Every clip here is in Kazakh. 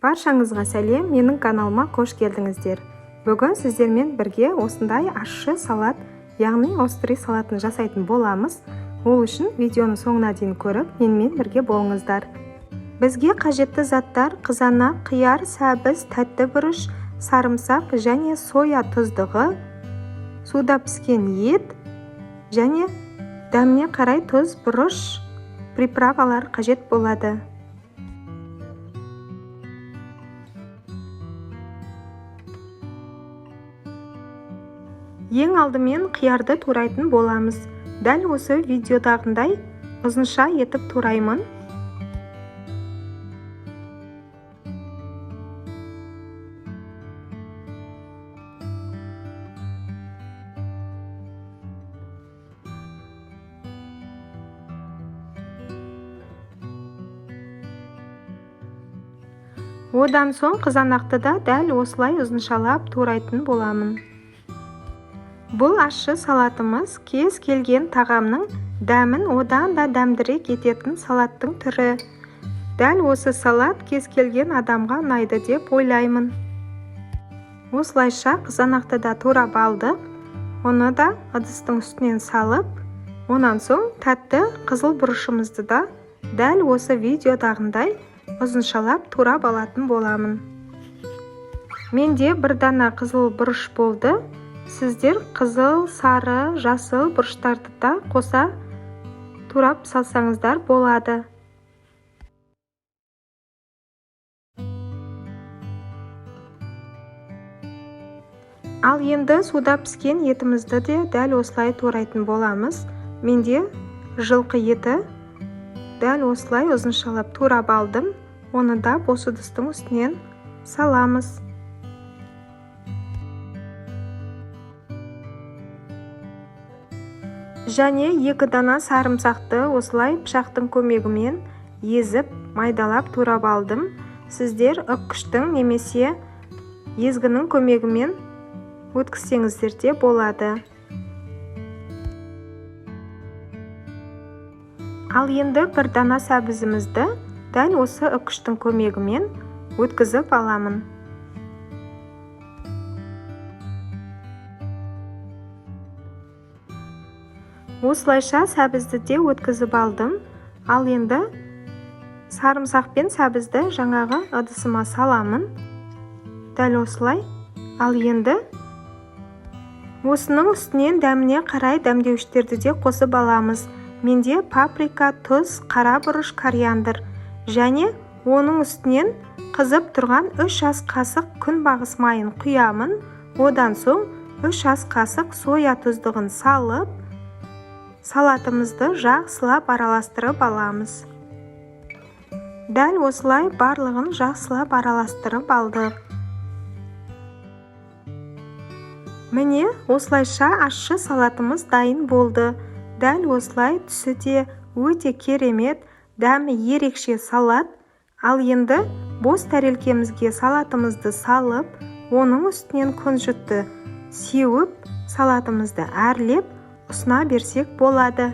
Баршаңызға сәлем, менің каналыма қош келдіңіздер. Бүгін сіздермен бірге осындай ащы салат, яғни острый салатын жасайтын боламыз. Ол үшін видеоны соңына дейін көріп, менімен бірге болыңыздар. Бізге қажетті заттар: қызанақ, қияр, сәбіз, тәтті бұрыш, сарымсақ және соя тұздығы, суда піскен ет және дәміне қарай тұз, бұрыш, приправалар қажет болады. Ең алдымен қиярды турайтын боламыз. Дәл осы видеодағындай ұзынша етіп тураймын. Одан соң қызанақты да дәл осылай ұзыншалап турайтын боламын. Бұл ащы салатымыз кез келген тағамның дәмін одан да дәмдірек ететін салаттың түрі. Дәл осы салат кез келген адамға ұнайды деп ойлаймын. Осылайша қызанақты да турап алдық. Оны да ыдыстың үстінен салып, онан соң тәтті қызыл бұрышымызды да дәл осы видеодағындай ұзыншалап турап алатын боламын. Менде бір дана қызыл бұрыш болды. Сіздер қызыл, сары, жасыл бұрыштарды да қоса турап салсаңыздар болады. Ал енді суда піскен етімізді де дәл осылай турайтын боламыз. Менде жылқы еті. Дәл осылай ұзыншалап турап алдым. Оны да бос ыдыстың үстінен саламыз. Және 2 дана сарымсақты осылай пышақтың көмегімен езіп, майдалап турап алдым. Сіздер үккіштің немесе езгінің көмегімен өткізсеңіздер де болады. Ал енді 1 дана сәбізімізді дәл осы үккіштің көмегімен өткізіп аламын. Осылайша сәбізді де өткізіп алдым. Ал енді сарымсақ пен сәбізді жаңағы ыдысыма саламын. Дәл осылай. Ал енді осының үстінен дәміне қарай дәмдеуіштерді де қосып аламыз. Менде паприка, тұз, қара бұрыш, кориандр және оның үстінен қызып тұрған 3 ас қасық күнбағыс майын құямын. Одан соң 3 ас қасық соя тұздығын салып, салатымызды жақсылап араластырып аламыз. Дәл осылай барлығын жақсылап араластырып алдық. Міне, осылайша ащы салатымыз дайын болды. Дәл осылай түсі де өте керемет, дәмі ерекше салат. Ал енді бос тәрелкемізге салатымызды салып, оның үстінен күнжітті сеуіп, салатымызды әрлеп, ұсына берсек болады.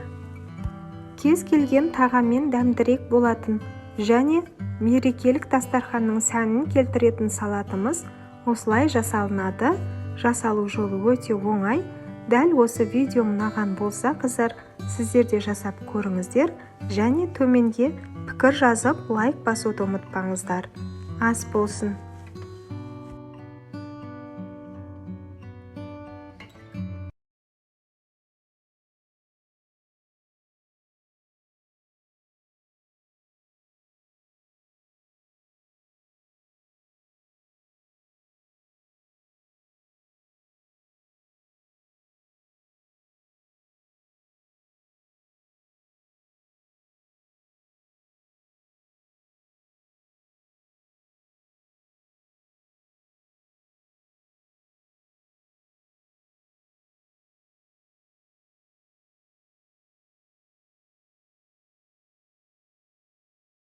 Кез келген тағаммен дәмдірек болатын және мерекелік дастарханның сәнін келтіретін салатымыз осылай жасалынады. Жасалу жолы өте оңай. Дәл осы видео ұнаған болса, қыздар, сіздер де жасап көріңіздер және төменге пікір жазып, лайк басуды ұмытпаңыздар. Ас болсын!